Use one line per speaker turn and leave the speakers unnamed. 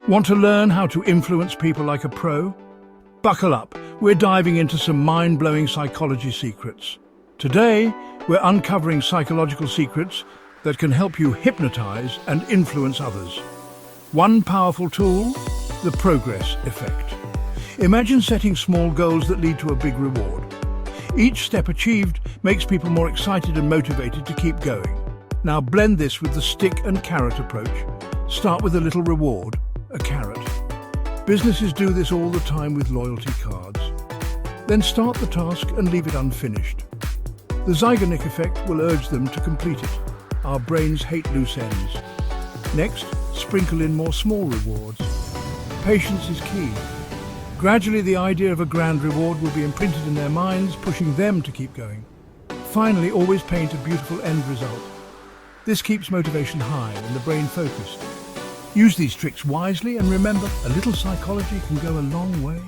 Want to learn how to influence people like a pro? Buckle up, we're diving into some mind-blowing psychology secrets. Today, we're uncovering psychological secrets that can help you hypnotize and influence others. One powerful tool, the progress effect. Imagine setting small goals that lead to a big reward. Each step achieved makes people more excited and motivated to keep going. Now blend this with the stick and carrot approach. Start with a little reward, a carrot. Businesses do this all the time with loyalty cards. Then start the task and leave it unfinished. The Zeigarnik effect will urge them to complete it. Our brains hate loose ends. Next, sprinkle in more small rewards. Patience is key. Gradually, the idea of a grand reward will be imprinted in their minds, pushing them to keep going. Finally, always paint a beautiful end result. This keeps motivation high and the brain focused. Use these tricks wisely and remember, a little psychology can go a long way.